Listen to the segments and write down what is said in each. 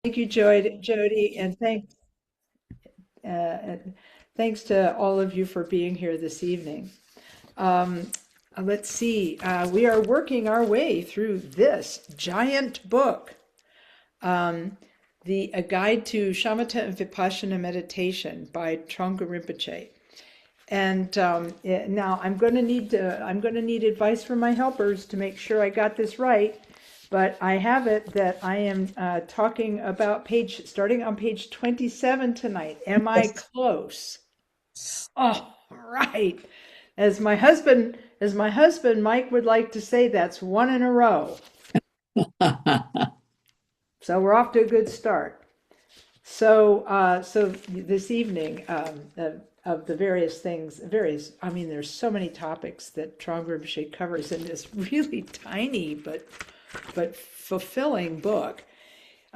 Thank you, Jody, and uh, thanks to all of you for being here this evening. Um, let's see, we are working our way through this giant book, um, A Guide to Shamatha and Vipashyana Meditation by Thrangu Rinpoche. And now I'm going to need advice from my helpers to make sure I got this right. But I have it that I am talking about starting on page 27 tonight. Am I Yes. close? Oh, right. As my husband Mike would like to say, that's one in a row. So we're off to a good start. So this evening, of the various things, I mean, there's so many topics that Trong Rinpoche covers in this really tiny but fulfilling book.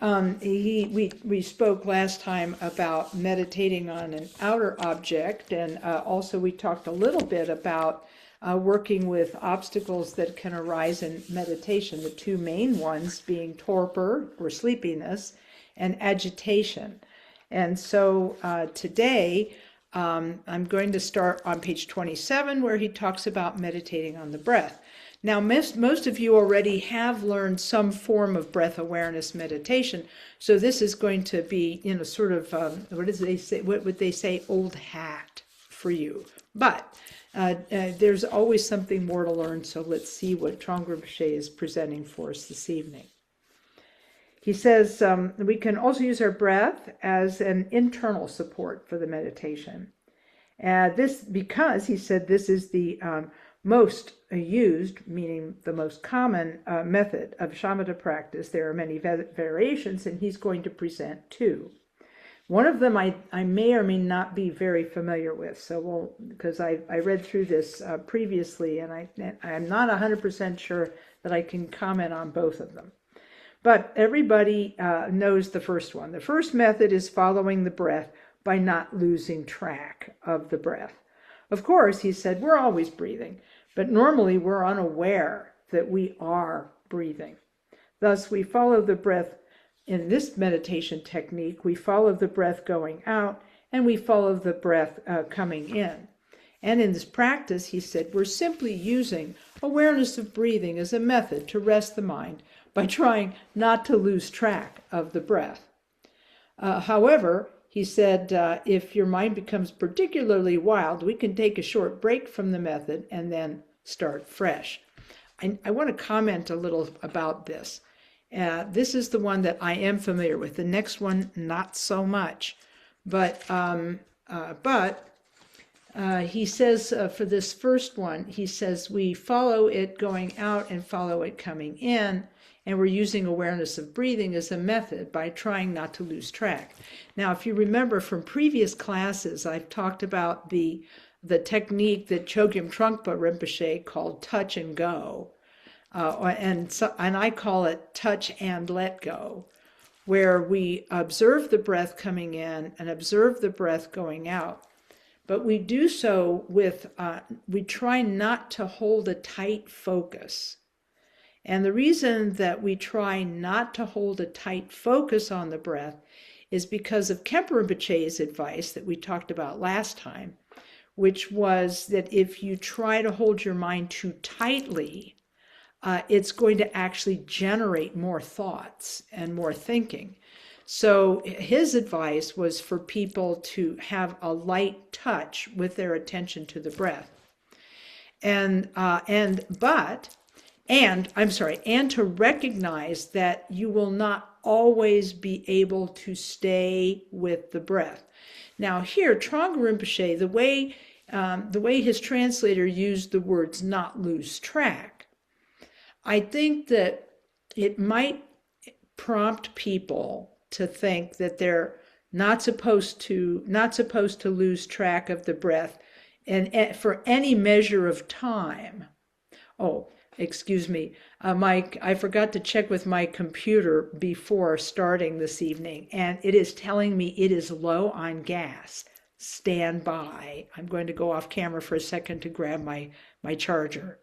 We spoke last time about meditating on an outer object, and also we talked a little bit about working with obstacles that can arise in meditation. The two main ones being torpor or sleepiness, and agitation. And so today I'm going to start on page 27, where he talks about meditating on the breath. Now, most of you already have learned some form of breath awareness meditation, so this is going to be, sort of, what would they say, old hat for you. But there's always something more to learn, so let's see what Thrangu Rinpoche is presenting for us this evening. He says we can also use our breath as an internal support for the meditation. Because he said this is the most used, meaning the most common method of shamatha practice. There are many variations, and he's going to present two. One of them I may or may not be very familiar with, because I read through this previously, and I'm not 100% sure that I can comment on both of them. But everybody knows the first one. The first method is following the breath by not losing track of the breath. Of course, he said, we're always breathing, but normally we're unaware that we are breathing. Thus, we follow the breath in this meditation technique. We follow the breath going out, and we follow the breath coming in. And in this practice, he said, we're simply using awareness of breathing as a method to rest the mind by trying not to lose track of the breath. However, he said, if your mind becomes particularly wild, we can take a short break from the method and then start fresh. I want to comment a little about this. This is the one that I am familiar with. The next one, not so much. But he says for this first one, he says we follow it going out and follow it coming in, and we're using awareness of breathing as a method by trying not to lose track. Now, if you remember from previous classes, I've talked about the technique that Chögyam Trungpa Rinpoche called touch and go, and I call it touch and let go, where we observe the breath coming in and observe the breath going out. But we do so we try not to hold a tight focus. And the reason that we try not to hold a tight focus on the breath is because of Khenpo Rinpoche's advice that we talked about last time, which was that if you try to hold your mind too tightly, it's going to actually generate more thoughts and more thinking. So his advice was for people to have a light touch with their attention to the breath, and to recognize that you will not always be able to stay with the breath. Now here, Thrangu Rinpoche, the way his translator used the words "not lose track," I think that it might prompt people to think that they're not supposed to lose track of the breath and for any measure of time. Oh, excuse me, Mike, I forgot to check with my computer before starting this evening, and it is telling me it is low on gas. Stand by. I'm going to go off camera for a second to grab my charger.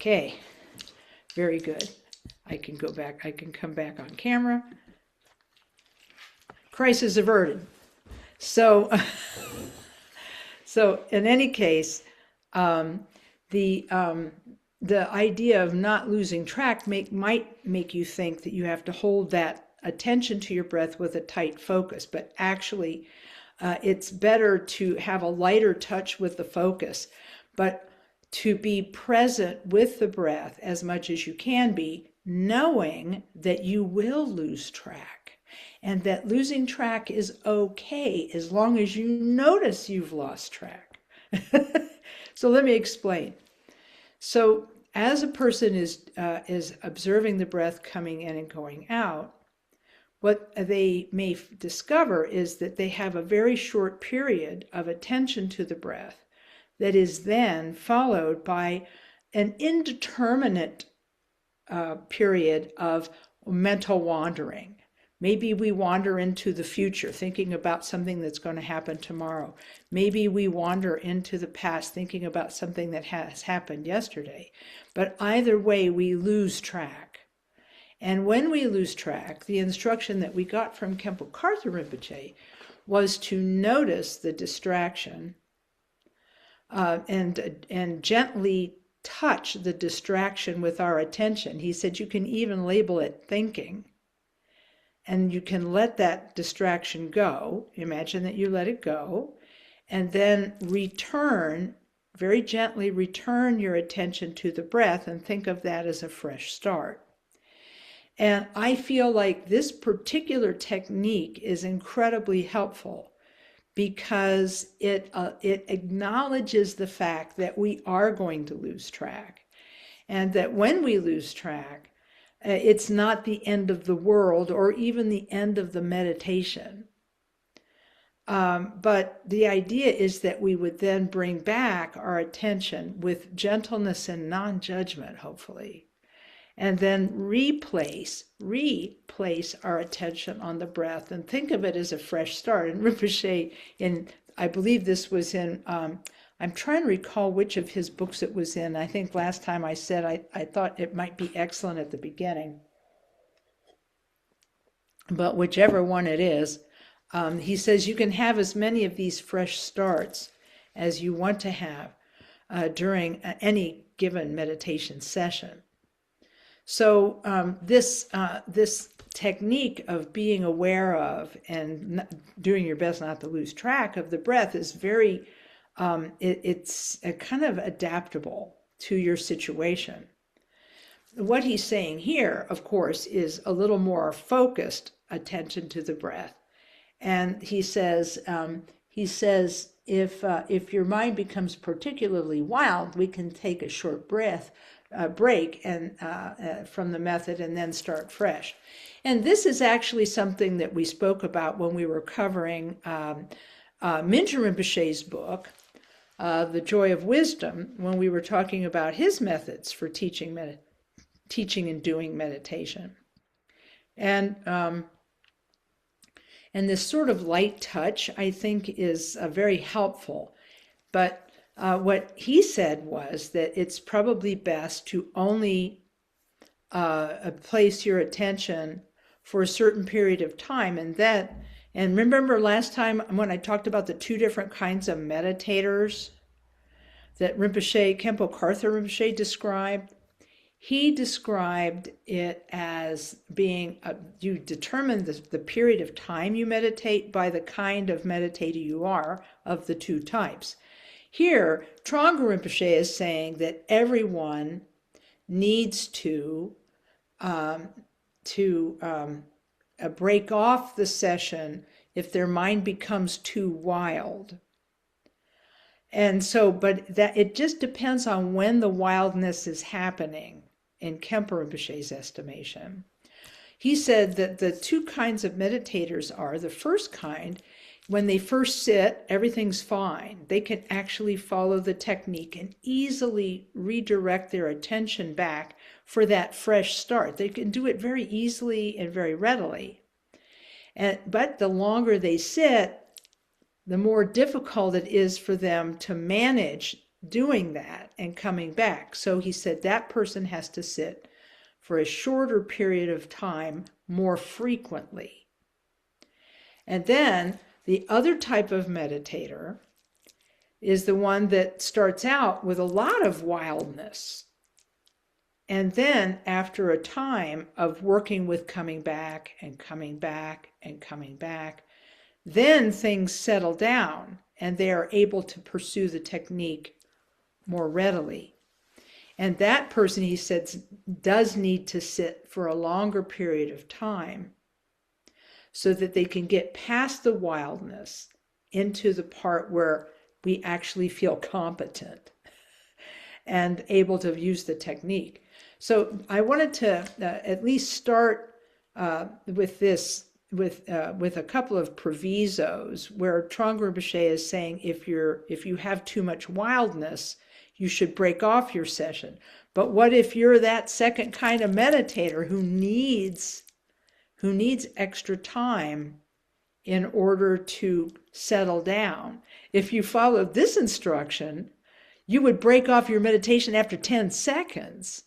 Okay, very good. I can go back, I can come back on camera. Crisis averted. So, so in any case, the idea of not losing track might make you think that you have to hold that attention to your breath with a tight focus, but actually it's better to have a lighter touch with the focus, but to be present with the breath as much as you can be, knowing that you will lose track and that losing track is okay as long as you notice you've lost track. So let me explain. So as a person is observing the breath coming in and going out, what they may discover is that they have a very short period of attention to the breath that is then followed by an indeterminate period of mental wandering. Maybe we wander into the future, thinking about something that's going to happen tomorrow. Maybe we wander into the past, thinking about something that has happened yesterday. But either way, we lose track. And when we lose track, the instruction that we got from Khenpo Karthar Rinpoche was to notice the distraction and gently touch the distraction with our attention. He said you can even label it thinking. And you can let that distraction go. Imagine that you let it go. And then return, very gently return your attention to the breath and think of that as a fresh start. And I feel like this particular technique is incredibly helpful because it acknowledges the fact that we are going to lose track. And that when we lose track, it's not the end of the world or even the end of the meditation. But the idea is that we would then bring back our attention with gentleness and non-judgment, hopefully, and then replace our attention on the breath and think of it as a fresh start. And Rinpoche, I believe this was in, I'm trying to recall which of his books it was in. I think last time I said I thought it might be excellent at the beginning. But whichever one it is, he says you can have as many of these fresh starts as you want to have during any given meditation session. So this technique of being aware of and doing your best not to lose track of the breath is very it's a kind of adaptable to your situation. What he's saying here, of course, is a little more focused attention to the breath. And he says if your mind becomes particularly wild, we can take a short break and from the method and then start fresh. And this is actually something that we spoke about when we were covering Mingyur Rinpoche's book, The Joy of Wisdom, when we were talking about his methods for teaching and doing meditation. And this sort of light touch, I think, is very helpful. But what he said was that it's probably best to only place your attention for a certain period of time. And remember last time when I talked about the two different kinds of meditators that Khenpo Karthar Rinpoche described? He described it as being, you determine the period of time you meditate by the kind of meditator you are of the two types. Here, Thrangu Rinpoche is saying that everyone needs to break off the session if their mind becomes too wild. And so, but that it just depends on when the wildness is happening in Khenpo Rinpoche's estimation. He said that the two kinds of meditators are, the first kind, when they first sit, everything's fine. They can actually follow the technique and easily redirect their attention back for that fresh start. They can do it very easily and very readily. But the longer they sit, the more difficult it is for them to manage doing that and coming back. So he said that person has to sit for a shorter period of time more frequently. And then the other type of meditator is the one that starts out with a lot of wildness. And then after a time of working with coming back and coming back and coming back, then things settle down and they are able to pursue the technique more readily. And that person, he said, does need to sit for a longer period of time so that they can get past the wildness into the part where we actually feel competent and able to use the technique. So I wanted to at least start with this, with a couple of provisos where Thrangu Rinpoche is saying if you have too much wildness, you should break off your session. But what if you're that second kind of meditator who needs extra time in order to settle down? If you followed this instruction, you would break off your meditation after 10 seconds.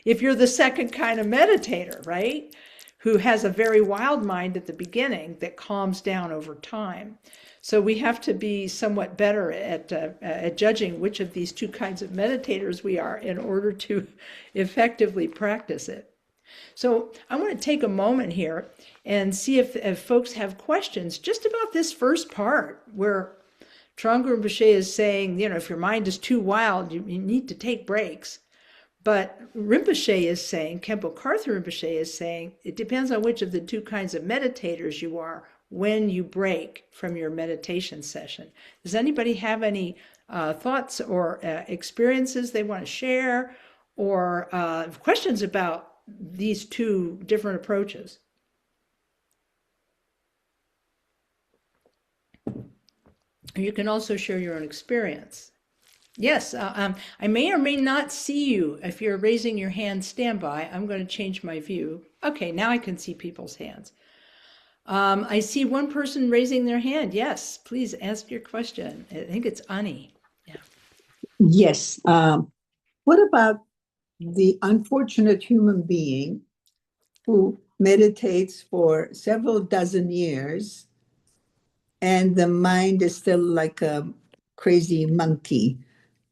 If you're the second kind of meditator, right? Who has a very wild mind at the beginning that calms down over time. So we have to be somewhat better at judging which of these two kinds of meditators we are in order to effectively practice it. So I want to take a moment here and see if folks have questions just about this first part where Thrangu Rinpoche is saying, if your mind is too wild, you need to take breaks. But Rinpoche is saying, Khenpo Karthar Rinpoche is saying, it depends on which of the two kinds of meditators you are when you break from your meditation session. Does anybody have any thoughts or experiences they want to share or questions about these two different approaches? You can also share your own experience. Yes, I may or may not see you. If you're raising your hand, stand by. I'm going to change my view. Okay, now I can see people's hands. I see one person raising their hand. Yes, please ask your question. I think it's Ani. Yeah. Yes. What about the unfortunate human being who meditates for several dozen years and the mind is still like a crazy monkey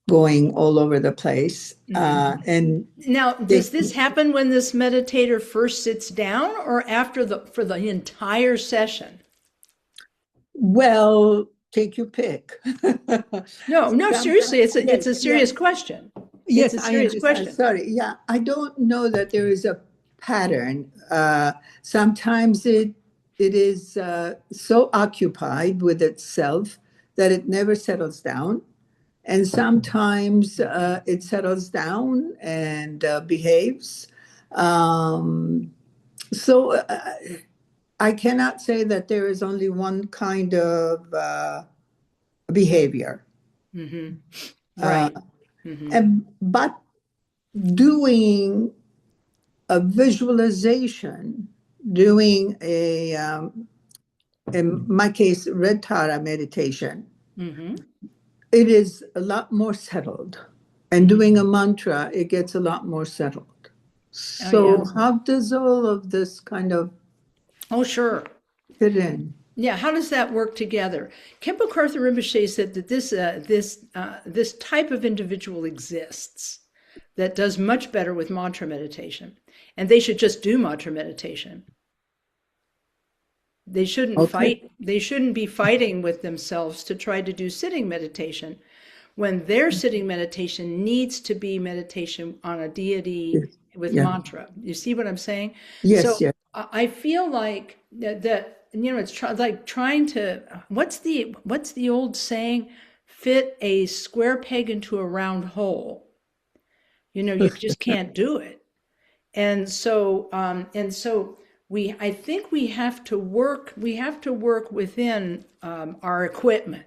going all over the place? And now, does this happen when this meditator first sits down or after for the entire session? Well, take your pick. No, seriously, it's a serious question. Yes, it's a serious question. Sorry. Yeah, I don't know that there is a pattern. Sometimes it is so occupied with itself that it never settles down. And sometimes it settles down and behaves. So I cannot say that there is only one kind of behavior. Mm-hmm. Right. But doing a visualization, doing in my case, Red Tara meditation, it is a lot more settled. And doing a mantra, it gets a lot more settled. So how does all of this kind of sure. fit in? Yeah, how does that work together? Khenpo Karthar Rinpoche said that this type of individual exists that does much better with mantra meditation, and they should just do mantra meditation. They shouldn't fight. They shouldn't be fighting with themselves to try to do sitting meditation when their sitting meditation needs to be meditation on a deity with mantra. You see what I'm saying? Yes. So yes. I feel like that it's like trying to, what's the old saying? Fit a square peg into a round hole. You just can't do it. And so I think we have to work within our equipment.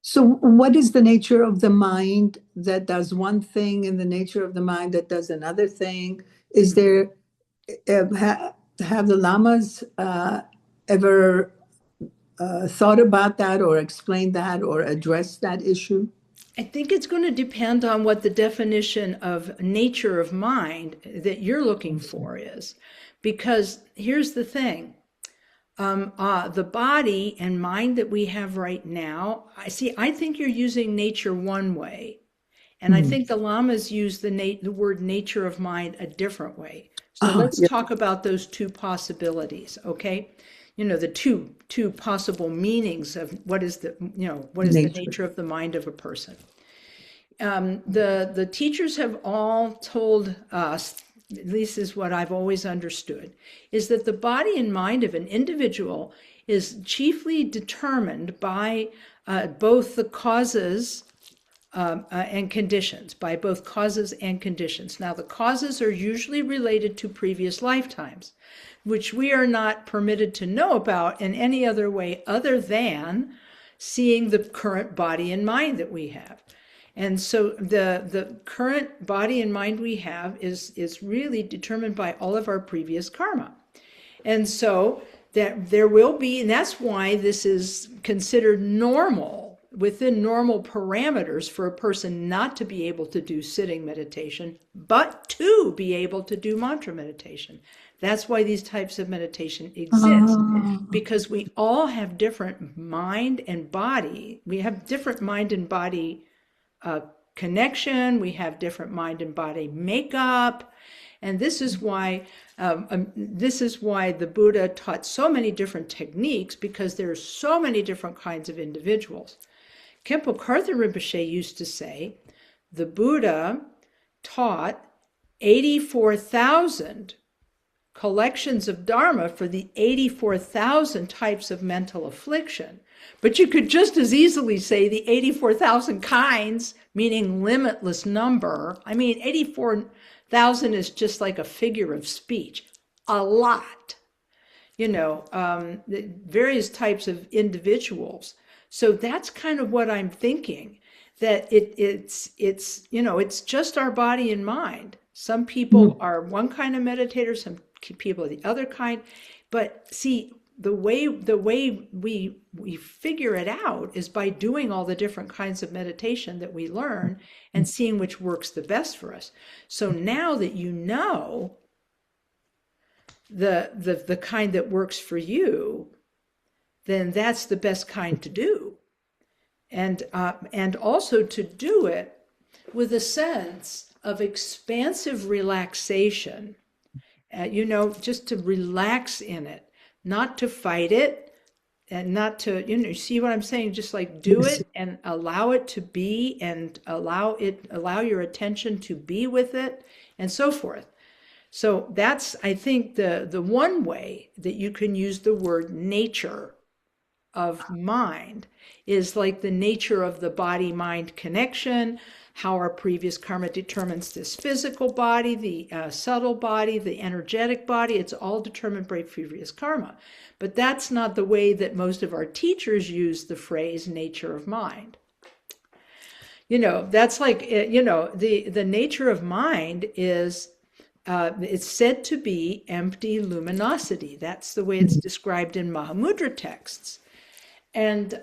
So what is the nature of the mind that does one thing and the nature of the mind that does another thing? Is there, have the lamas ever thought about that or explained that or addressed that issue? I think it's going to depend on what the definition of nature of mind that you're looking for is. Because here's the thing. The body and mind that we have right now, I think you're using nature one way. And I Mhm. think the Lamas use the word nature of mind a different way. So Ah, let's yeah. talk about those two possibilities, okay? You know, the two possible meanings of what is the Nature. nature of the mind of a person. The teachers have all told us, at least is what I've always understood, is that the body and mind of an individual is chiefly determined by both the causes and conditions, by both causes and conditions. Now, the causes are usually related to previous lifetimes, which we are not permitted to know about in any other way other than seeing the current body and mind that we have. And so the current body and mind we have is really determined by all of our previous karma. And so that there will be, and that's why this is considered normal, within normal parameters, for a person not to be able to do sitting meditation, but to be able to do mantra meditation. That's why these types of meditation exist, Ah, because we all have different mind and body. We have different mind and body connection. We have different mind and body makeup. And this is why the Buddha taught so many different techniques, because there are so many different kinds of individuals. Khenpo Karthar Rinpoche used to say the Buddha taught 84,000 collections of Dharma for the 84,000 types of mental affliction. But you could just as easily say the 84,000 kinds, meaning limitless number. I mean, 84,000 is just like a figure of speech. A lot. The various types of individuals. So that's kind of what I'm thinking, that it's just our body and mind. Some people mhm. are one kind of meditator, some people are the other kind. But see, the way we figure it out is by doing all the different kinds of meditation that we learn and seeing which works the best for us. So now that you know the kind that works for you, then that's the best kind to do. And also to do it with a sense of expansive relaxation, just to relax in it, not to fight it, and not to, see what I'm saying? Just like do Yes. it and allow it to be, and allow your attention to be with it, and so forth. So that's, I think, the one way that you can use the word nature of mind is like the nature of the body-mind connection, how our previous karma determines this physical body, the subtle body, the energetic body. It's all determined by previous karma. But that's not the way that most of our teachers use the phrase nature of mind. That's like, the nature of mind is, it's said to be empty luminosity. That's the way it's Mhm. described in Mahamudra texts. And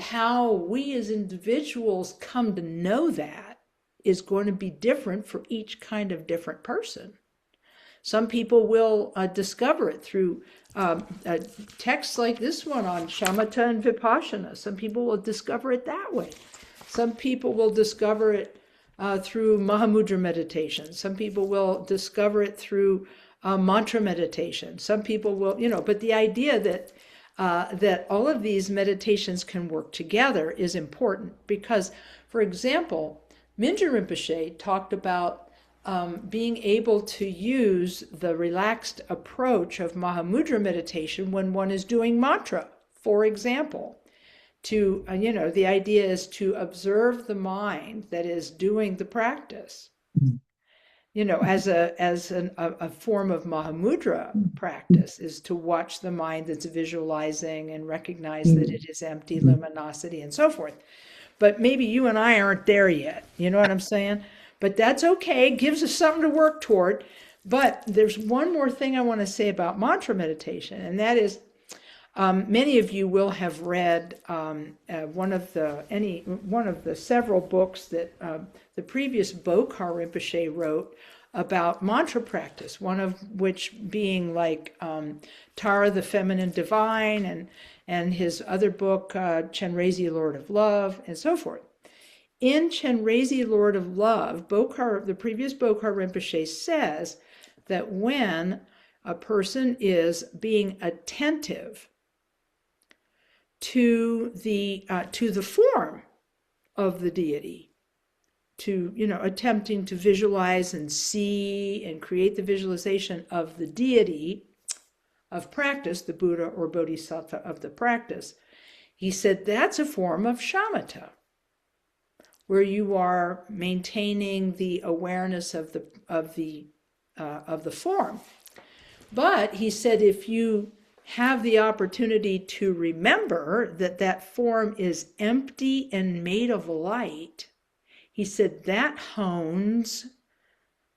how we as individuals come to know that is going to be different for each kind of different person. Some people will discover it through texts like this one on Shamatha and Vipashyana. Some people will discover it that way. Some people will discover it through Mahamudra meditation. Some people will discover it through mantra meditation. Some people will, but the idea that all of these meditations can work together is important because, for example, Mingyur Rinpoche talked about being able to use the relaxed approach of Mahamudra meditation when one is doing mantra, for example. The idea is to observe the mind that is doing the practice, as a form of Mahamudra practice, is to watch the mind that's visualizing and recognize that it is empty, luminosity, and so forth. But maybe you and I aren't there yet. You know what I'm saying? But that's okay. It gives us something to work toward. But there's one more thing I want to say about mantra meditation, and that is Many of you will have read one of the several books that the previous Bokhar Rinpoche wrote about mantra practice, one of which being like Tara the Feminine Divine, and his other book, Chenrezig Lord of Love, and so forth. In Chenrezig Lord of Love, the previous Bokhar Rinpoche says that when a person is being attentive to the form of the deity, to attempting to visualize and see and create the visualization of the deity of practice, the Buddha or Bodhisattva of the practice, he said that's a form of shamatha, where you are maintaining the awareness of the form. But he said if you have the opportunity to remember that that form is empty and made of light, he said that hones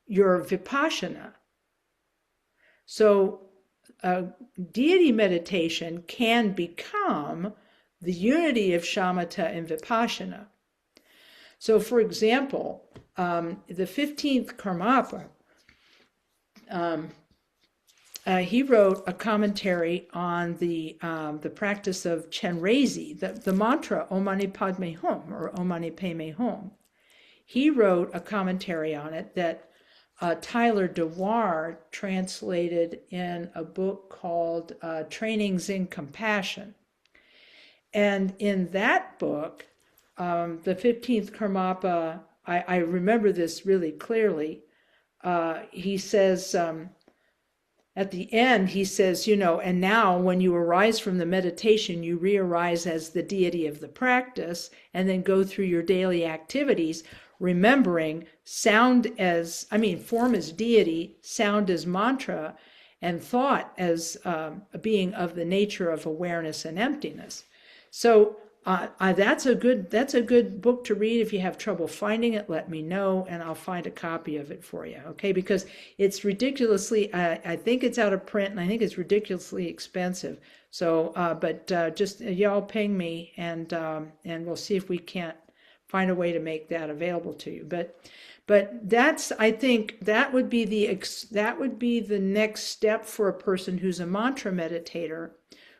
your vipassana. So deity meditation can become the unity of shamatha and vipassana. So for example, the 15th Karmapa, he wrote a commentary on the practice of Chenrezig, the mantra Om Mani Padme Hum, or Om Mani Padme Hum. He wrote a commentary on it that Tyler DeWar translated in a book called Trainings in Compassion. And in that book, the 15th Karmapa, I remember this really clearly, he says, at the end, he says, and now when you arise from the meditation, you re-arise as the deity of the practice, and then go through your daily activities, remembering form as deity, sound as mantra, and thought as being of the nature of awareness and emptiness. So that's a good book to read. If you have trouble finding it, let me know, and I'll find a copy of it for you. Okay, because it's ridiculously. I think it's out of print, and I think it's ridiculously expensive. So, just y'all ping me, and we'll see if we can't find a way to make that available to you. But I think that would be the next step for a person who's a mantra meditator,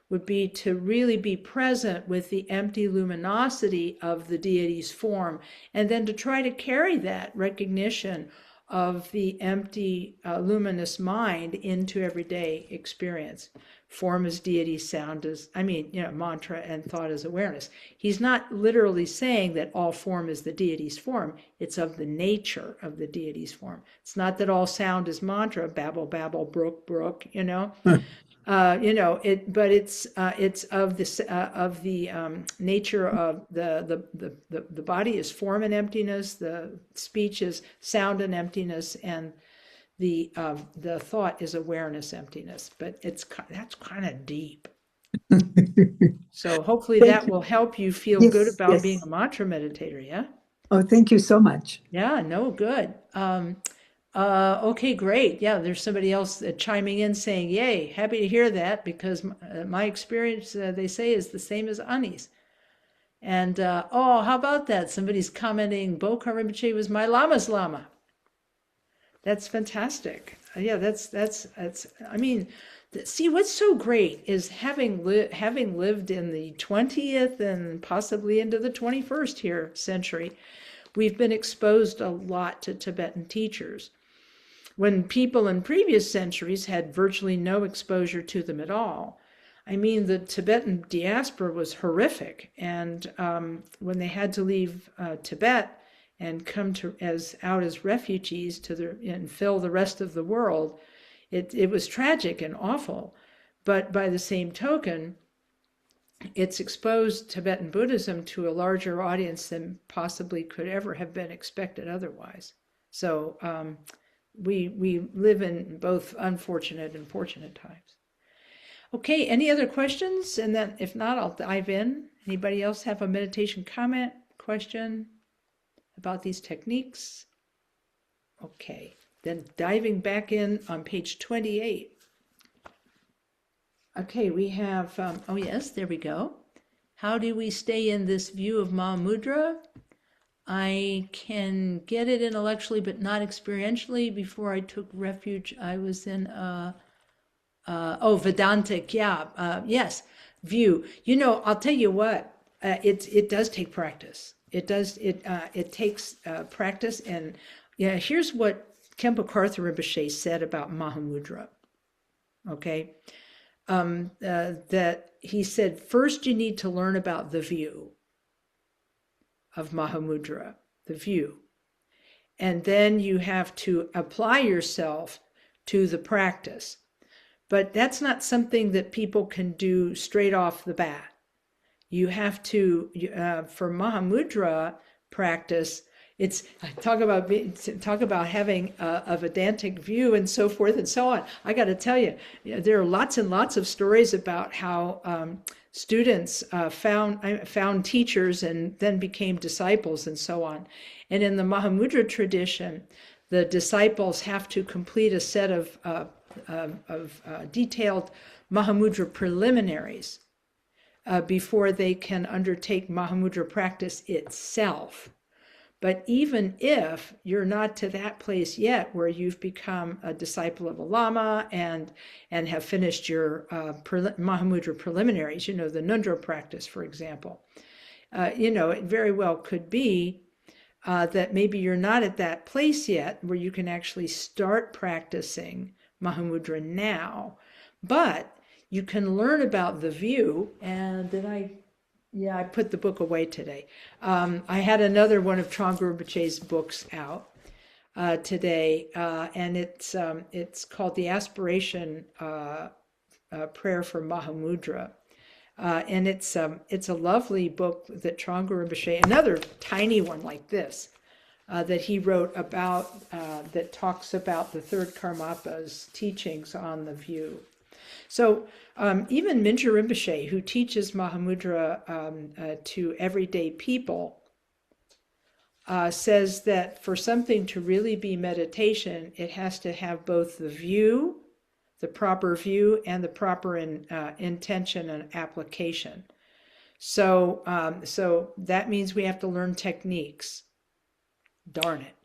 would be to really be present with the empty luminosity of the deity's form, and then to try to carry that recognition of the empty luminous mind into everyday experience. Form as deity, sound as, mantra, and thought as awareness. He's not literally saying that all form is the deity's form. It's of the nature of the deity's form. It's not that all sound is mantra, babble, babble, brook, but it's of the nature of the body is form and emptiness, the speech is sound and emptiness, and the thought is awareness emptiness. But that's kind of deep. So hopefully that will help you feel good about being a mantra meditator. Yeah. Oh, thank you so much. Yeah. No. Good. Okay, great. Yeah, there's somebody else chiming in saying, yay, happy to hear that, because my experience, they say, is the same as Ani's. And, how about that? Somebody's commenting, Bokhar Rinpoche was my Lama's Lama. That's fantastic. Yeah, see, what's so great is having lived in the 20th and possibly into the 21st century, we've been exposed a lot to Tibetan teachers, when people in previous centuries had virtually no exposure to them at all. The Tibetan diaspora was horrific, and when they had to leave Tibet and come out as refugees and fill the rest of the world, it was tragic and awful. But by the same token, it's exposed Tibetan Buddhism to a larger audience than possibly could ever have been expected otherwise. So we live in both unfortunate and fortunate times. Okay, any other questions? And then if not, I'll dive in. Anybody else have a meditation comment, question about these techniques? Okay, then diving back in on page 28. Okay, we have, oh yes, there we go. How do we stay in this view of Mahamudra? I can get it intellectually, but not experientially. Before I took refuge, I was in Vedantic, yeah, yes, view. I'll tell you what, it does take practice. It takes practice, and yeah, here's what Khenpo Karthar Rinpoche said about Mahamudra. Okay, that he said first you need to learn about the view of Mahamudra, the view. And then you have to apply yourself to the practice. But that's not something that people can do straight off the bat. You have to, for Mahamudra practice, it's talk about having a Vedantic view and so forth and so on. I got to tell you, there are lots and lots of stories about how students found teachers and then became disciples and so on. And in the Mahamudra tradition, the disciples have to complete a set of detailed Mahamudra preliminaries before they can undertake Mahamudra practice itself. But even if you're not to that place yet where you've become a disciple of a Lama and have finished your Mahamudra preliminaries, the Nundro practice, for example, it very well could be that maybe you're not at that place yet where you can actually start practicing Mahamudra now. But you can learn about the view, and then I put the book away today. I had another one of Thrangu Rinpoche's books out today, and it's called The Aspiration Prayer for Mahamudra. And it's a lovely book that Thrangu Rinpoche, another tiny one like this, that he wrote about, that talks about the third Karmapa's teachings on the view. So even Mingyur Rinpoche, who teaches Mahamudra to everyday people, says that for something to really be meditation, it has to have both the view, the proper view, and the proper intention and application. So that means we have to learn techniques. Darn it,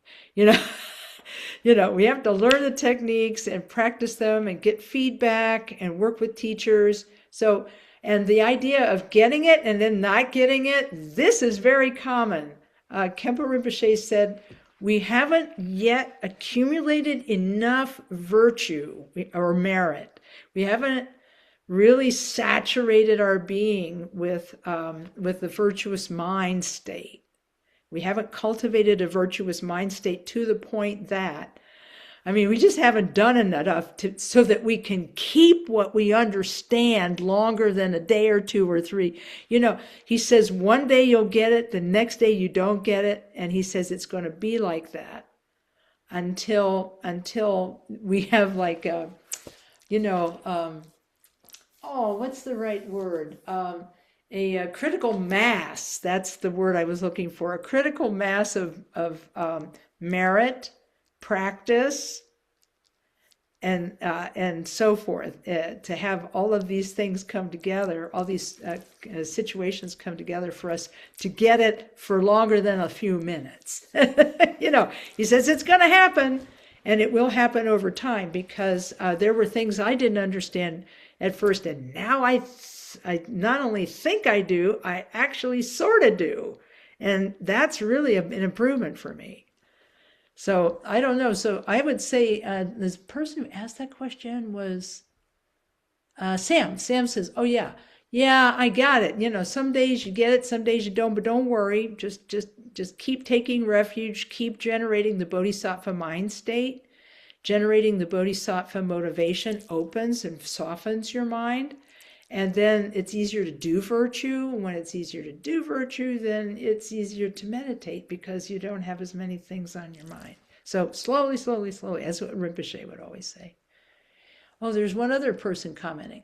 we have to learn the techniques and practice them and get feedback and work with teachers. So, and the idea of getting it and then not getting it, this is very common. Khenpo Rinpoche said, we haven't yet accumulated enough virtue or merit. We haven't really saturated our being with the virtuous mind state. We haven't cultivated a virtuous mind state to the point that, we just haven't done enough so that we can keep what we understand longer than a day or two or three. He says one day you'll get it, the next day you don't get it, and he says it's going to be like that until we have like a, what's the right word? A critical mass, that's the word I was looking for, a critical mass of merit, practice, and so forth, to have all of these things come together, all these situations come together for us to get it for longer than a few minutes. He says it's going to happen, and it will happen over time, because there were things I didn't understand at first, and now I not only think I do, I actually sort of do. And that's really an improvement for me. So I don't know. So I would say this person who asked that question was Sam. Sam says, oh, yeah, I got it. Some days you get it, some days you don't, but don't worry. Just keep taking refuge, keep generating the bodhisattva mind state. Generating the bodhisattva motivation opens and softens your mind. And then it's easier to do virtue. When it's easier to do virtue, then it's easier to meditate because you don't have as many things on your mind. So slowly, slowly, slowly. That's what Rinpoche would always say. Oh, there's one other person commenting.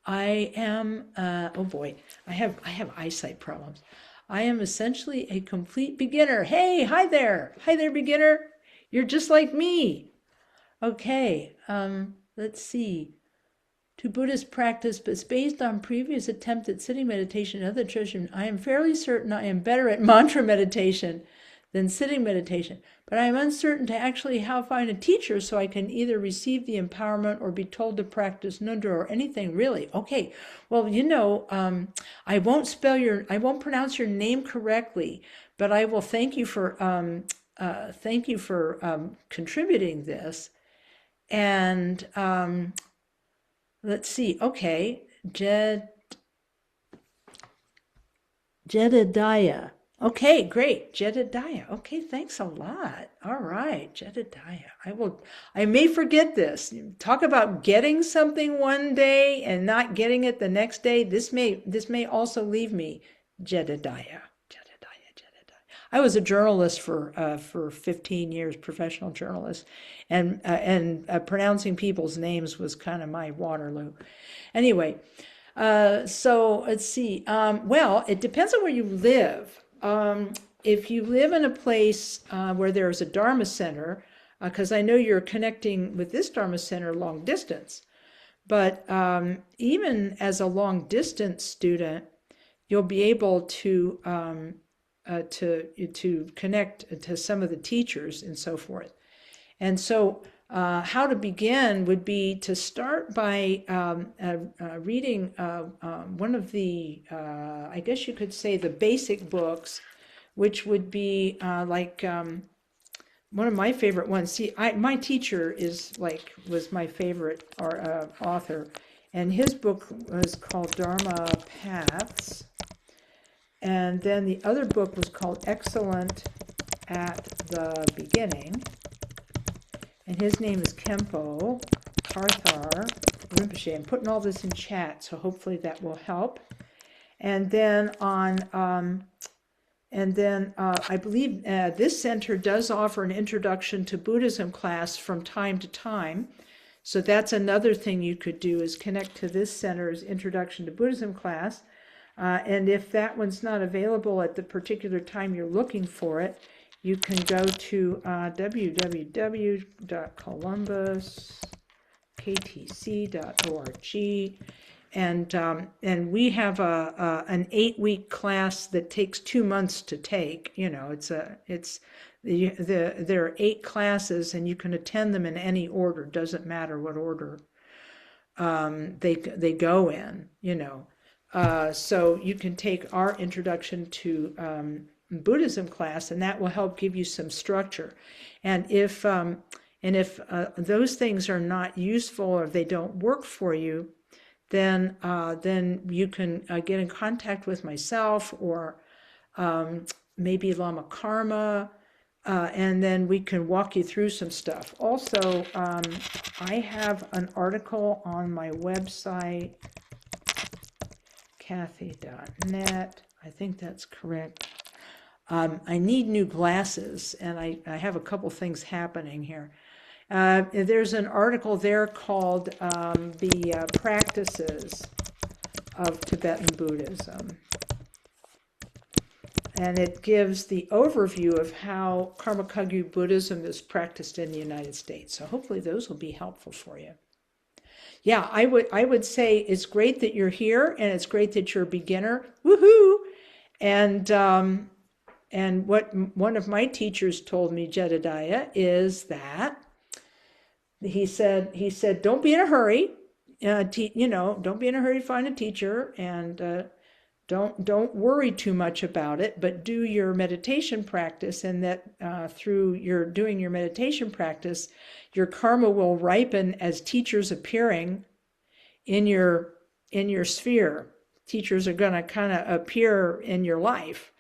I am, oh boy, I have eyesight problems. I am essentially a complete beginner. Hey, hi there, beginner. You're just like me. Okay, let's see. to Buddhist practice, but based on previous attempt at sitting meditation and other traditions, I am fairly certain I am better at mantra meditation than sitting meditation. But I am uncertain to actually how to find a teacher so I can either receive the empowerment or be told to practice nudra or anything really. Okay, well, I won't pronounce your name correctly, but I will thank you for contributing this. And let's see. Okay, Jedediah. Okay, great. Jedediah. Okay, thanks a lot. All right, Jedediah. I may forget this. Talk about getting something one day and not getting it the next day. This may also leave me. Jedediah. I was a journalist for 15 years, professional journalist, and pronouncing people's names was kind of my Waterloo. Anyway, so let's see. Well, it depends on where you live. If you live in a place where there's a Dharma center, because I know you're connecting with this Dharma center long distance, but even as a long distance student, you'll be able to connect to some of the teachers and so forth. And so how to begin would be to start by reading one of the, I guess you could say, the basic books, which would be one of my favorite ones. See, my teacher was my favorite author, and his book was called Dharma Paths. And then the other book was called Excellent at the Beginning. And his name is Khenpo Karthar Rinpoche. I'm putting all this in chat, so hopefully that will help. And then I believe this center does offer an introduction to Buddhism class from time to time. So that's another thing you could do, is connect to this center's introduction to Buddhism class. And if that one's not available at the particular time you're looking for it, you can go to www.columbuskTC.org, and we have an 8-week class that takes 2 months to take. There are 8 classes, and you can attend them in any order. Doesn't matter what order they go in. So you can take our introduction to Buddhism class, and that will help give you some structure. And if those things are not useful or they don't work for you, then you can get in contact with myself or maybe Lama Karma, and then we can walk you through some stuff. Also, I have an article on my website, Kathy.net. I think that's correct. I need new glasses, and I have a couple things happening here. There's an article there called The Practices of Tibetan Buddhism. And it gives the overview of how Karma Kagyu Buddhism is practiced in the United States. So hopefully those will be helpful for you. Yeah, I would say it's great that you're here, and it's great that you're a beginner. Woohoo! And what one of my teachers told me, Jedediah, is that he said, don't be in a hurry. Don't be in a hurry to find a teacher, and don't worry too much about it, but do your meditation practice, and that through your doing your meditation practice, your karma will ripen as teachers appearing in your sphere. Teachers are going to kind of appear in your life.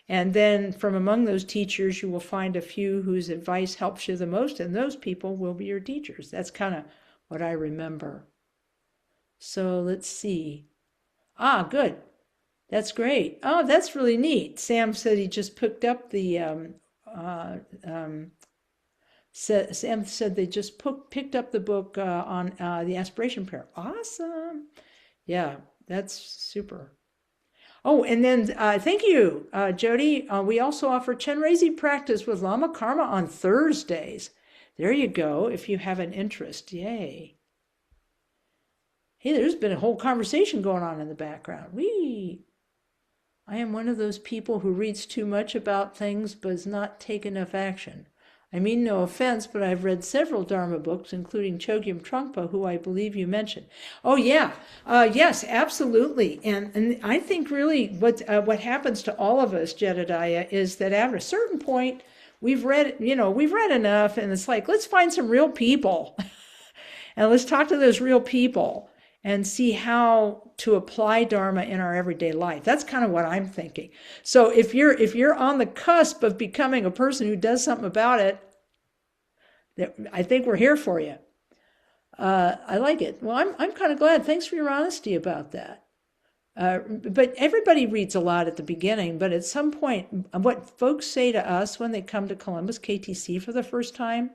And then from among those teachers, you will find a few whose advice helps you the most, and those people will be your teachers. That's kind of what I remember. So let's see. Good. That's great. Oh, that's really neat. Sam said he just picked up the, Sam said they just picked up the book on the aspiration prayer. Awesome. Yeah, that's super. Oh, and then thank you, Jody. We also offer Chenrezig practice with Lama Karma on Thursdays. There you go, if you have an interest. Yay. Hey, there's been a whole conversation going on in the background. I am one of those people who reads too much about things but does not take enough action. I mean no offense, but I've read several Dharma books, including Chogyam Trungpa, who I believe you mentioned. Oh yeah, yes, absolutely. And I think really what happens to all of us, Jedediah, is that at a certain point we've read enough, and it's like let's find some real people. And let's talk to those real people and see how to apply Dharma in our everyday life. That's kind of what I'm thinking. So if you're on the cusp of becoming a person who does something about it, I think we're here for you. I like it. Well, I'm kind of glad. Thanks for your honesty about that. But everybody reads a lot at the beginning, but at some point, what folks say to us when they come to Columbus KTC for the first time,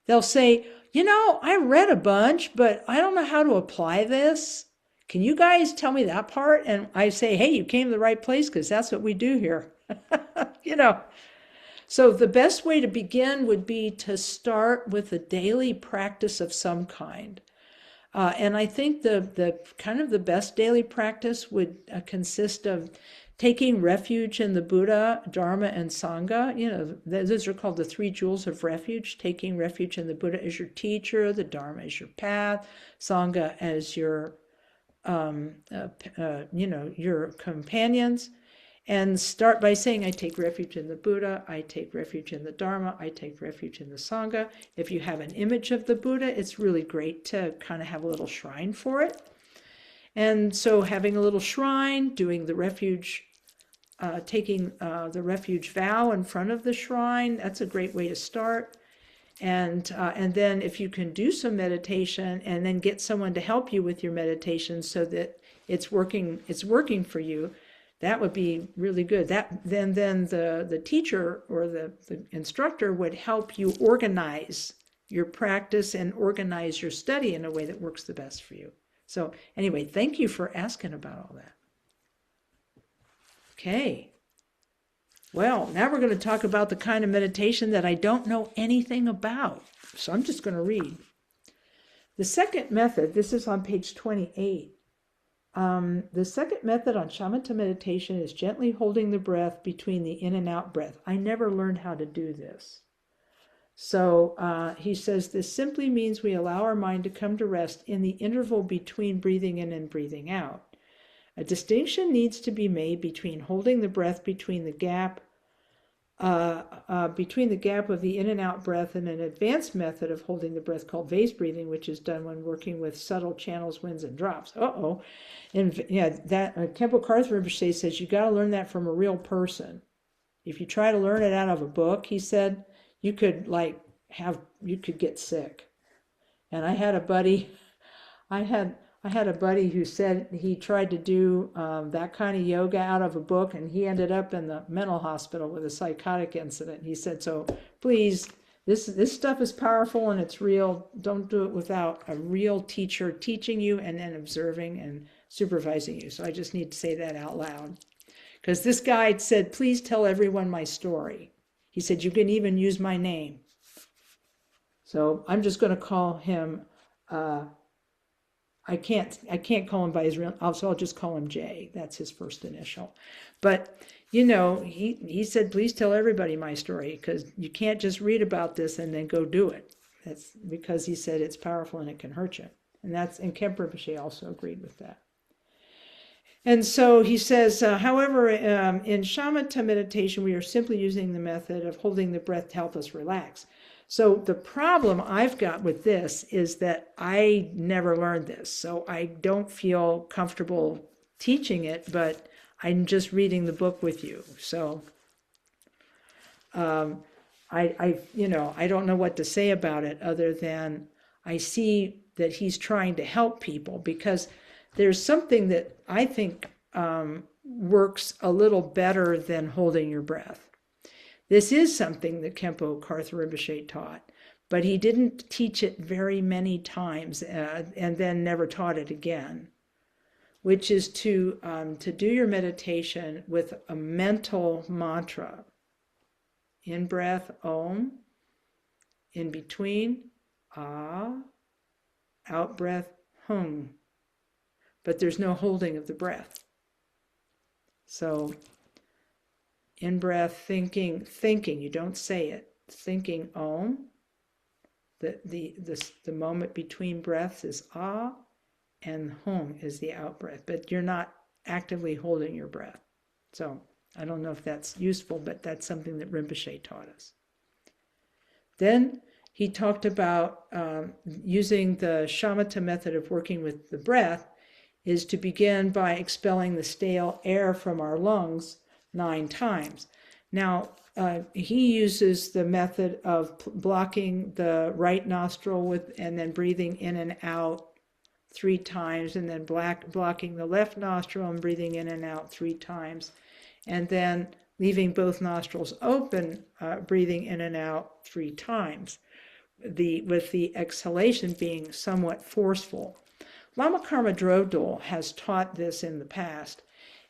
they'll say, I read a bunch, but I don't know how to apply this. Can you guys tell me that part? And I say, hey, you came to the right place because that's what we do here. you know. So the best way to begin would be to start with a daily practice of some kind. And I think the kind of the best daily practice would consist of taking refuge in the Buddha, Dharma, and Sangha. Those are called the three jewels of refuge. Taking refuge in the Buddha as your teacher, the Dharma as your path, Sangha as your your companions. And start by saying, I take refuge in the Buddha, I take refuge in the Dharma, I take refuge in the Sangha. If you have an image of the Buddha, it's really great to kind of have a little shrine for it. And so having a little shrine, doing the refuge, taking the refuge vow in front of the shrine, that's a great way to start. And then if you can do some meditation and then get someone to help you with your meditation so that it's working for you, that would be really good. Then the teacher or the instructor would help you organize your practice and organize your study in a way that works the best for you. So anyway, thank you for asking about all that. Okay. Well, now we're going to talk about the kind of meditation that I don't know anything about. So I'm just going to read. The second method, this is on page 28. The second method on shamatha meditation is gently holding the breath between the in and out breath. I never learned how to do this. So he says this simply means we allow our mind to come to rest in the interval between breathing in and breathing out. A distinction needs to be made between holding the breath between the gap of the in and out breath and an advanced method of holding the breath called vase breathing, which is done when working with subtle channels, winds, and drops. And yeah, that Khenpo Karthar Rinpoche says you got to learn that from a real person. If you try to learn it out of a book, he said, you could get sick. And I had a buddy who said he tried to do that kind of yoga out of a book, and he ended up in the mental hospital with a psychotic incident. He said, so please, this stuff is powerful and it's real. Don't do it without a real teacher teaching you and then observing and supervising you. So I just need to say that out loud. Because this guy said, please tell everyone my story. He said, you can even use my name. So I'm just going to call him, I can't call him by his real, so I'll just call him Jay. That's his first initial. But, he said, please tell everybody my story, because you can't just read about this and then go do it. That's because he said it's powerful and it can hurt you. And Khenpo Rinpoche also agreed with that. And so he says, however, in shamatha meditation, we are simply using the method of holding the breath to help us relax. So the problem I've got with this is that I never learned this. So I don't feel comfortable teaching it, but I'm just reading the book with you. So I don't know what to say about it other than I see that he's trying to help people, because there's something that I think works a little better than holding your breath. This is something that Khenpo Karthar Rinpoche taught, but he didn't teach it very many times and then never taught it again, which is to do your meditation with a mental mantra. In breath, Om. In between, Ah. Out breath, Hum. but there's no holding of the breath. So in breath, thinking, you don't say it. Thinking Om. The moment between breaths is Ah, and Hum is the out breath, but you're not actively holding your breath. So I don't know if that's useful, but that's something that Rinpoche taught us. Then he talked about using the shamatha method of working with the breath is to begin by expelling the stale air from our lungs 9 times. Now, he uses the method of blocking the right nostril and then breathing in and out 3 times, and then blocking the left nostril and breathing in and out 3 times, and then leaving both nostrils open, breathing in and out 3 times, with the exhalation being somewhat forceful. Lama Karma Drodol has taught this in the past,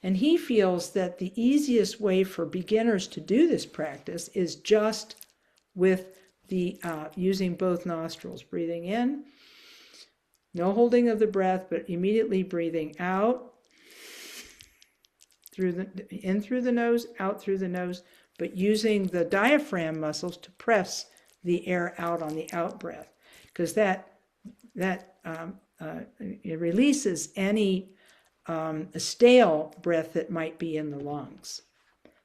and he feels that the easiest way for beginners to do this practice is just with the using both nostrils, breathing in, no holding of the breath, but immediately breathing out in through the nose, out through the nose, but using the diaphragm muscles to press the air out on the out breath, because that it releases any stale breath that might be in the lungs.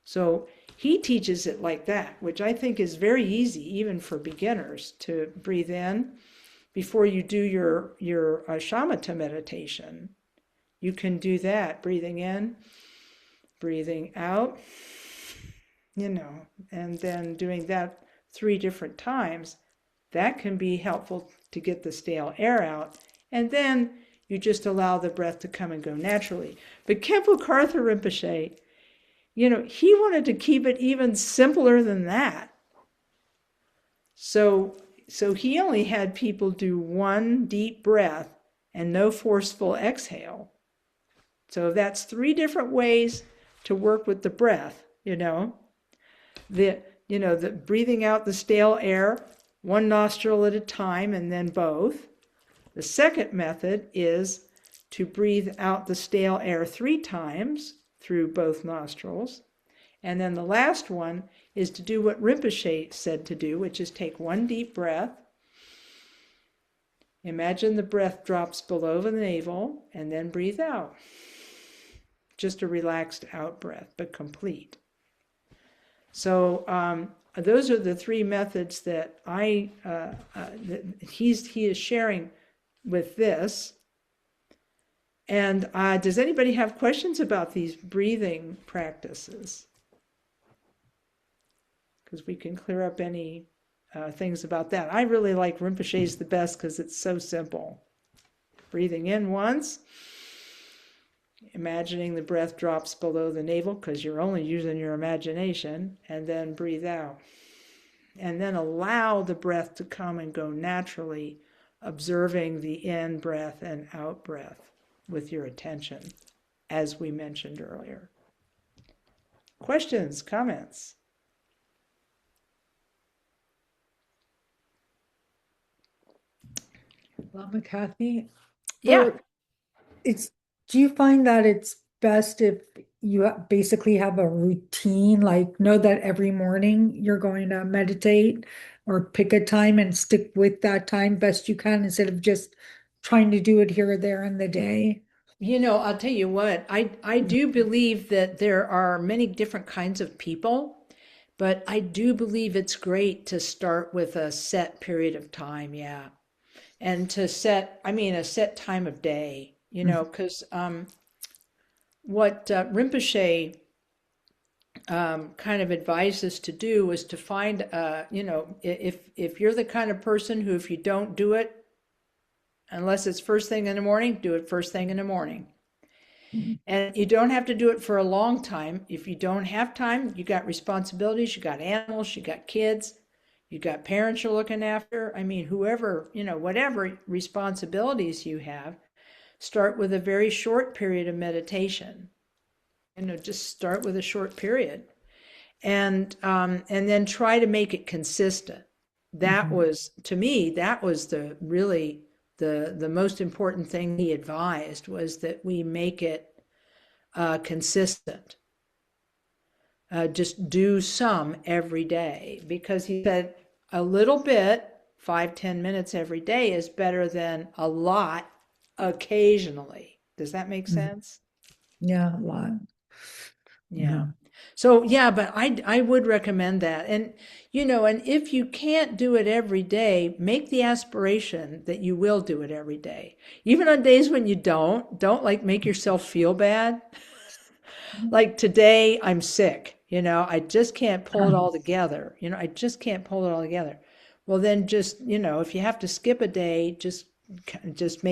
So he teaches it like that, which I think is very easy even for beginners to breathe in before you do your shamatha meditation. You can do that, breathing in, breathing out, and then doing that 3 different times. That can be helpful to get the stale air out, and then you just allow the breath to come and go naturally. But Khenpo Karthar Rinpoche, he wanted to keep it even simpler than that. So he only had people do 1 deep breath and no forceful exhale. So that's 3 different ways to work with the breath, the breathing out the stale air, 1 nostril at a time, and then both. The second method is to breathe out the stale air 3 times through both nostrils. And then the last one is to do what Rinpoche said to do, which is take 1 deep breath. Imagine the breath drops below the navel, and then breathe out. Just a relaxed out breath, but complete. So those are the 3 methods that he is sharing with this. And does anybody have questions about these breathing practices? Because we can clear up any things about that. I really like Rinpoche's the best because it's so simple. Breathing in once, imagining the breath drops below the navel because you're only using your imagination, and then breathe out. And then allow the breath to come and go naturally, observing the in breath and out breath with your attention, as we mentioned earlier. Questions, comments? Lama Kathy, Yeah. do you find that it's best if you basically have a routine, like know that every morning you're going to meditate, or pick a time and stick with that time best you can instead of just trying to do it here or there in the day? I'll tell you what, I do believe that there are many different kinds of people, but I do believe it's great to start with a set period of time, yeah. And to set time of day, because what Rinpoche kind of advised us to do was to find, if you're the kind of person who, if you don't do it, unless it's first thing in the morning, do it first thing in the morning. And you don't have to do it for a long time. If you don't have time, you got responsibilities, you got animals, you got kids, you got parents you're looking after. I mean, whoever, whatever responsibilities you have, start with a very short period of meditation. Just start with a short period, and then try to make it consistent. That was, to me, that was the the most important thing he advised was that we make it consistent. Just do some every day, because he said a little bit, 5-10 minutes every day, is better than a lot occasionally. Does that make sense? Yeah, a lot. Yeah. So yeah, but I would recommend that. And and if you can't do it every day, make the aspiration that you will do it every day. Even on days when you don't like make yourself feel bad. Like today I'm sick, I just can't pull it all together. I just can't pull it all together. Well, then just, if you have to skip a day, just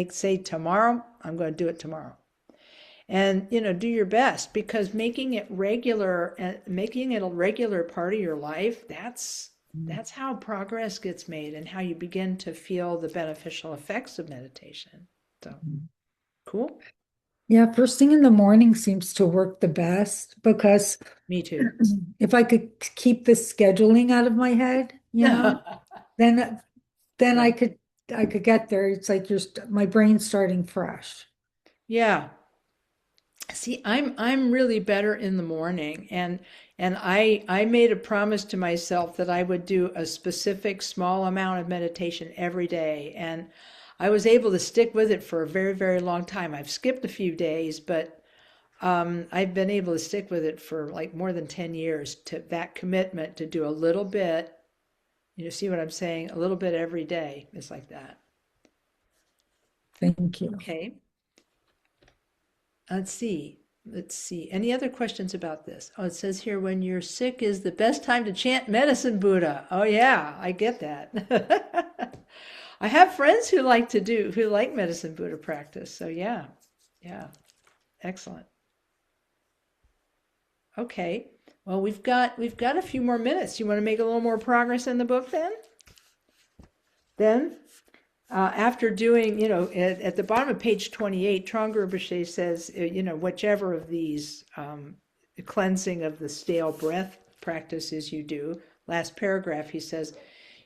say tomorrow, I'm going to do it tomorrow. And do your best, because making it regular and making it a regular part of your life, that's how progress gets made and how you begin to feel the beneficial effects of meditation. So cool. Yeah, first thing in the morning seems to work the best because Me too. if I could keep the scheduling out of my head, then Yeah. I could get there. It's like my brain's starting fresh. Yeah. See, I'm really better in the morning, and I made a promise to myself that I would do a specific small amount of meditation every day, and I was able to stick with it for a very, very long time. I've skipped a few days, but I've been able to stick with it for like more than 10 years, to that commitment to do a little bit. See what I'm saying? A little bit every day. It's like that. Thank you. Okay. Let's see. Let's see. Any other questions about this? Oh, it says here, when you're sick is the best time to chant medicine Buddha. Oh yeah, I get that. I have friends who like medicine Buddha practice. So yeah. Yeah. Excellent. Okay. Well, we've got a few more minutes. You want to make a little more progress in the book then? After doing, at the bottom of page 28, Thrangu Rinpoche says, whichever of these cleansing of the stale breath practices you do, last paragraph, he says,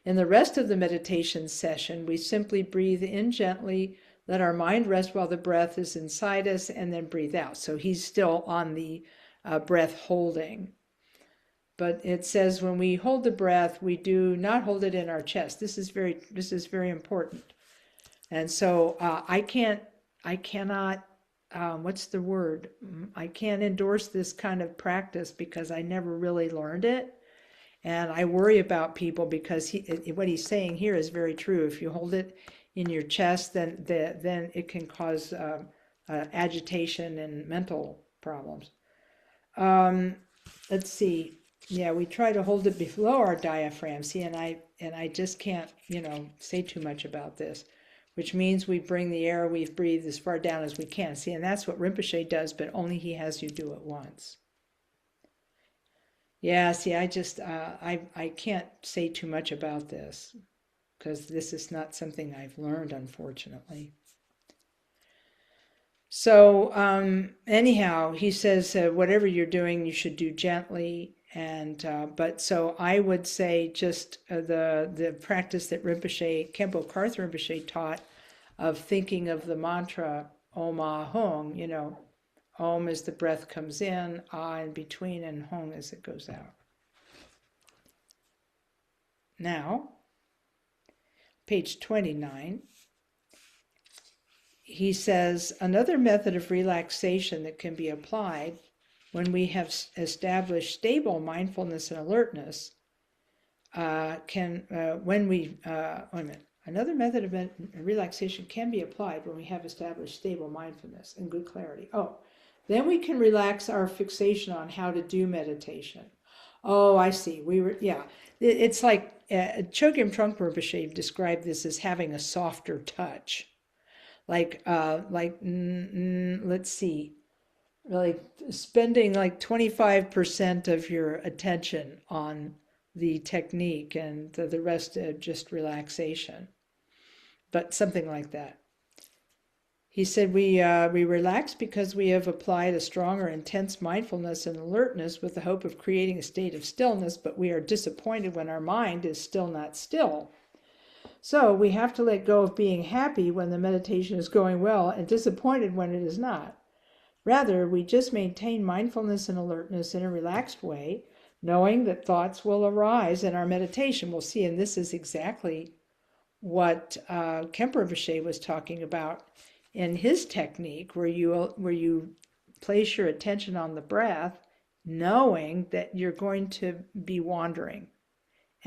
in the rest of the meditation session, we simply breathe in gently, let our mind rest while the breath is inside us, and then breathe out. So he's still on the breath holding. But it says when we hold the breath, we do not hold it in our chest. This is very important. And so I cannot, what's the word? I can't endorse this kind of practice because I never really learned it. And I worry about people because what he's saying here is very true. If you hold it in your chest, then it can cause agitation and mental problems. Let's see. Yeah, we try to hold it below our diaphragm. See, and I just can't, say too much about this, which means we bring the air we've breathed as far down as we can. See, and that's what Rinpoche does, but only he has you do it once. Yeah, see, I can't say too much about this because this is not something I've learned, unfortunately. So anyhow, he says whatever you're doing, you should do gently. And but so I would say just the practice that Khenpo Karthar Rinpoche taught, of thinking of the mantra Om Ah Hung, Om as the breath comes in, Ah in between, and Hung as it goes out. Now, page 29. He says, another method of relaxation that can be applied when we have established stable mindfulness and alertness Another method of relaxation can be applied when we have established stable mindfulness and good clarity. Oh, then we can relax our fixation on how to do meditation. Oh, I see. It's like Chögyam Trungpa Rinpoche described this as having a softer touch. Let's see, like spending like 25% of your attention on the technique and the rest just relaxation, but something like that. He said we relax because we have applied a strong or intense mindfulness and alertness with the hope of creating a state of stillness, but we are disappointed when our mind is still not still. So we have to let go of being happy when the meditation is going well and disappointed when it is not. Rather, we just maintain mindfulness and alertness in a relaxed way, knowing that thoughts will arise in our meditation. We'll see, and this is exactly what Khenpo Rinpoche was talking about in his technique, where you place your attention on the breath, knowing that you're going to be wandering,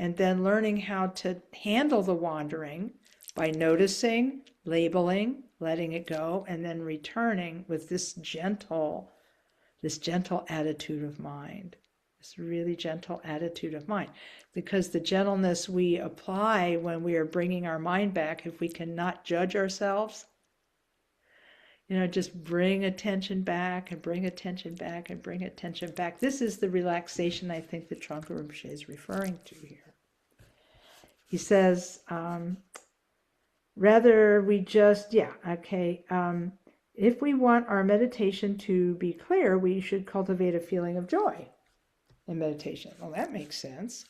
and then learning how to handle the wandering by noticing, labeling, letting it go, and then returning with this gentle attitude of mind, this really gentle attitude of mind. Because the gentleness we apply when we are bringing our mind back, if we cannot judge ourselves, just bring attention back and bring attention back and bring attention back. This is the relaxation I think that Thrangu Rinpoche is referring to here. He says, rather we just, if we want our meditation to be clear, we should cultivate a feeling of joy in meditation. Well, that makes sense.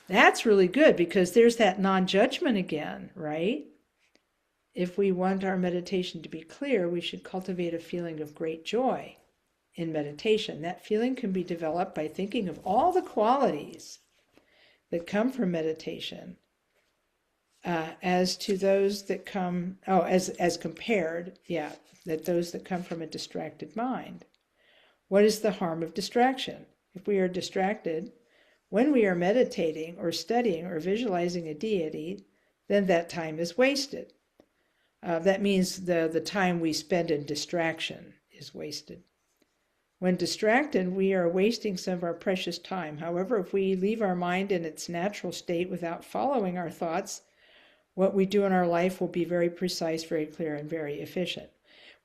That's really good because there's that non-judgment again, right? If we want our meditation to be clear, we should cultivate a feeling of great joy in meditation. That feeling can be developed by thinking of all the qualities that come from meditation as to those that come, as compared, that those that come from a distracted mind. What is the harm of distraction? If we are distracted, when we are meditating or studying or visualizing a deity, then that time is wasted. That means the time we spend in distraction is wasted. When distracted, we are wasting some of our precious time. However, if we leave our mind in its natural state without following our thoughts, what we do in our life will be very precise, very clear, and very efficient.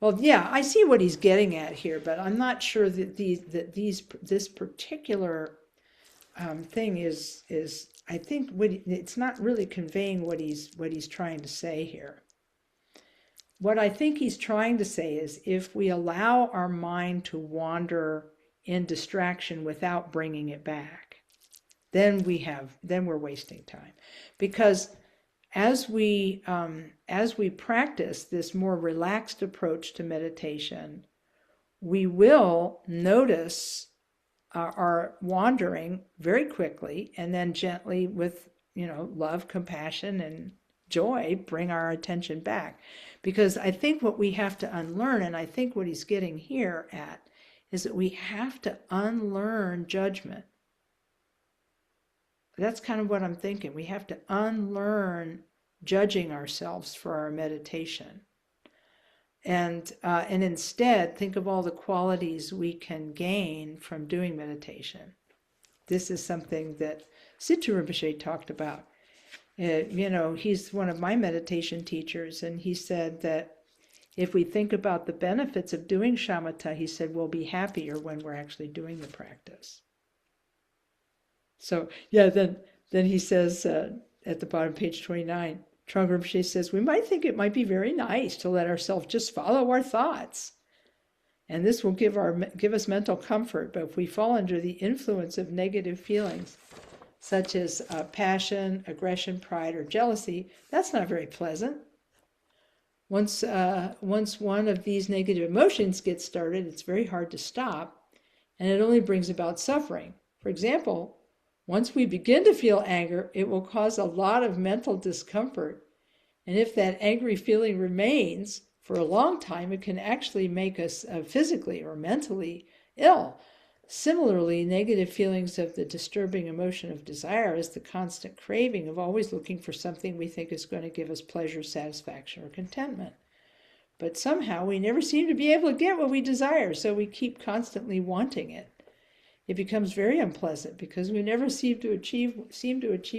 Well, yeah, I see what he's getting at here, but I'm not sure that this particular thing is I think it's not really conveying what he's trying to say here. What I think he's trying to say is if we allow our mind to wander in distraction without bringing it back, then we're wasting time. Because as we practice this more relaxed approach to meditation, we will notice our wandering very quickly, and then gently, with love, compassion, and joy, bring our attention back. Because I think what we have to unlearn, and I think what he's getting here at, is that we have to unlearn judgment. That's kind of what I'm thinking. We have to unlearn judging ourselves for our meditation. And instead, think of all the qualities we can gain from doing meditation. This is something that Situ Rinpoche talked about. He's one of my meditation teachers, and he said that if we think about the benefits of doing shamatha, he said we'll be happier when we're actually doing the practice. So, then he says at the bottom, page 29, Thrangu Rinpoche says, we might think it might be very nice to let ourselves just follow our thoughts. And this will give us mental comfort, but if we fall under the influence of negative feelings, such as passion, aggression, pride, or jealousy, that's not very pleasant. Once one of these negative emotions gets started, it's very hard to stop, and it only brings about suffering. For example, once we begin to feel anger, it will cause a lot of mental discomfort. And if that angry feeling remains for a long time, it can actually make us physically or mentally ill. Similarly, negative feelings of the disturbing emotion of desire is the constant craving of always looking for something we think is going to give us pleasure, satisfaction, or contentment. But somehow we never seem to be able to get what we desire, so we keep constantly wanting it. It becomes very unpleasant because we never seem to achieve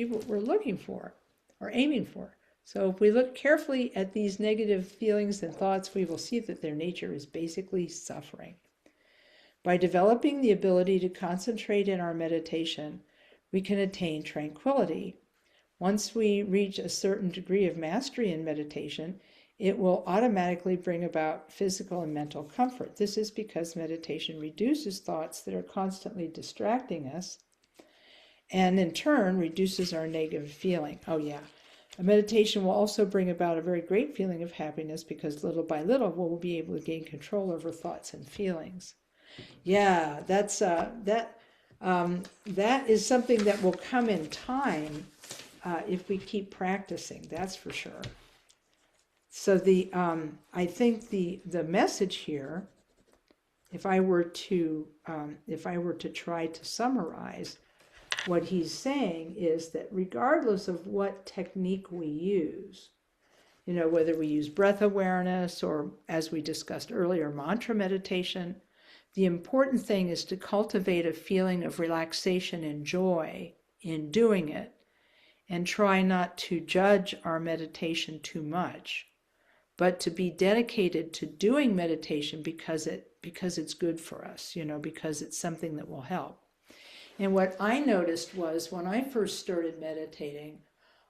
what we're looking for or aiming for. So if we look carefully at these negative feelings and thoughts, we will see that their nature is basically suffering. By developing the ability to concentrate in our meditation, we can attain tranquility. Once we reach a certain degree of mastery in meditation, it will automatically bring about physical and mental comfort. This is because meditation reduces thoughts that are constantly distracting us, and in turn reduces our negative feeling. A meditation will also bring about a very great feeling of happiness because little by little we'll be able to gain control over thoughts and feelings. Yeah, that is something that will come in time if we keep practicing. That's for sure. So I think the message here, if I were to try to summarize what he's saying, is that regardless of what technique we use, whether we use breath awareness or, as we discussed earlier, mantra meditation, the important thing is to cultivate a feeling of relaxation and joy in doing it, and try not to judge our meditation too much, but to be dedicated to doing meditation because it's good for us, because it's something that will help. And what I noticed was when I first started meditating,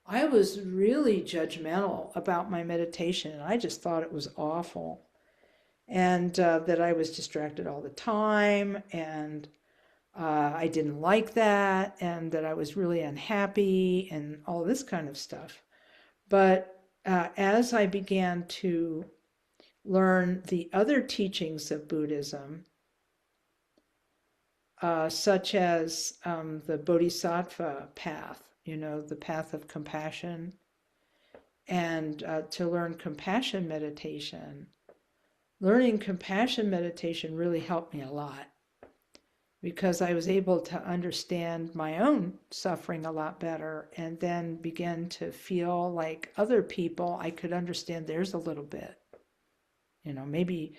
I was really judgmental about my meditation, and I just thought it was awful, and that I was distracted all the time, and I didn't like that, and that I was really unhappy, and all this kind of stuff. But as I began to learn the other teachings of Buddhism, such as the Bodhisattva path, the path of compassion, and to learn compassion meditation. Learning compassion meditation really helped me a lot because I was able to understand my own suffering a lot better, and then begin to feel like other people, I could understand theirs a little bit. Maybe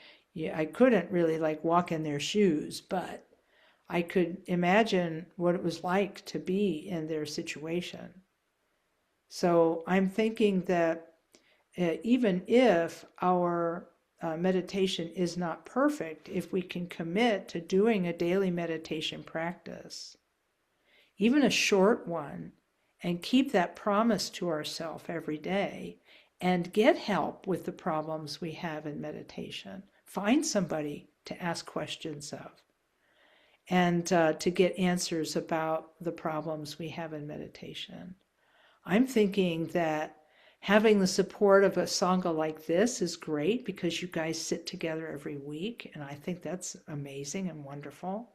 I couldn't really walk in their shoes, but I could imagine what it was like to be in their situation. So I'm thinking that even if our meditation is not perfect, if we can commit to doing a daily meditation practice, even a short one, and keep that promise to ourselves every day, and get help with the problems we have in meditation, find somebody to ask questions of, and to get answers about the problems we have in meditation. I'm thinking that having the support of a Sangha like this is great because you guys sit together every week, and I think that's amazing and wonderful.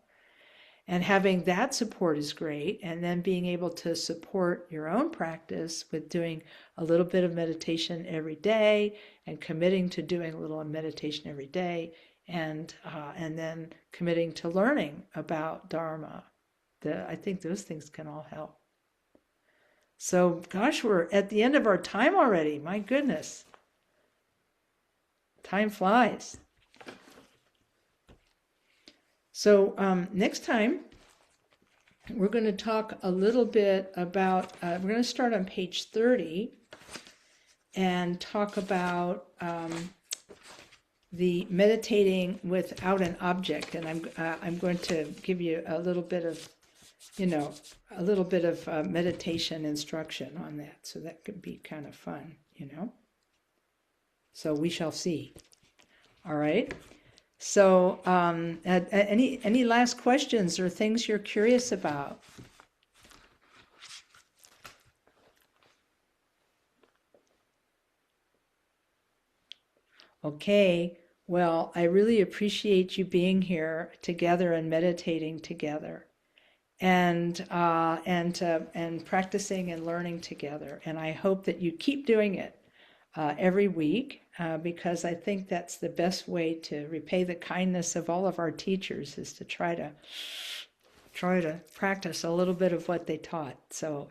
And having that support is great, and then being able to support your own practice with doing a little bit of meditation every day and committing to doing a little meditation every day, and then committing to learning about Dharma. I think those things can all help. So, gosh, we're at the end of our time already. My goodness. Time flies. So next time, we're going to talk a little bit about, we're going to start on page 30 and talk about the meditating without an object. And I'm going to give you a little bit of, meditation instruction on that. So that could be kind of fun, So we shall see. All right. So any last questions or things you're curious about? Okay. Well, I really appreciate you being here together and meditating together, and practicing and learning together. And I hope that you keep doing it every week, because I think that's the best way to repay the kindness of all of our teachers, is to try to practice a little bit of what they taught. So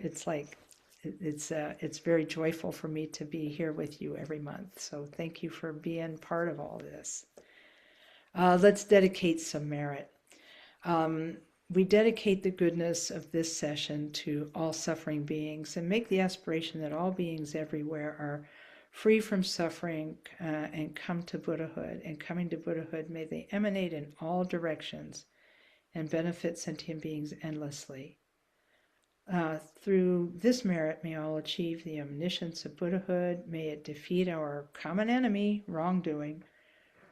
it's very joyful for me to be here with you every month. So thank you for being part of all this. Let's dedicate some merit. We dedicate the goodness of this session to all suffering beings, and make the aspiration that all beings everywhere are free from suffering and come to Buddhahood. And coming to Buddhahood, may they emanate in all directions and benefit sentient beings endlessly. Through this merit, may all achieve the omniscience of Buddhahood. May it defeat our common enemy, wrongdoing,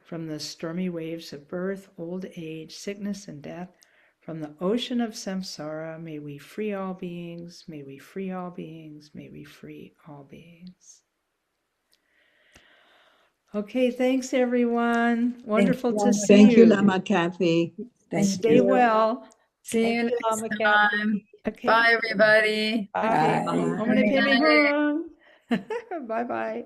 from the stormy waves of birth, old age, sickness, and death, From the ocean of samsara, may we free all beings, may we free all beings, may we free all beings. Okay, thanks everyone. Wonderful to see Thank you, you. Lama Kathy. Thank Stay you. well. See you Thank you, next Lama Kathy. time. Okay. Bye, everybody. Okay. Bye. Om Mani Padme Bye. Hum. Bye bye.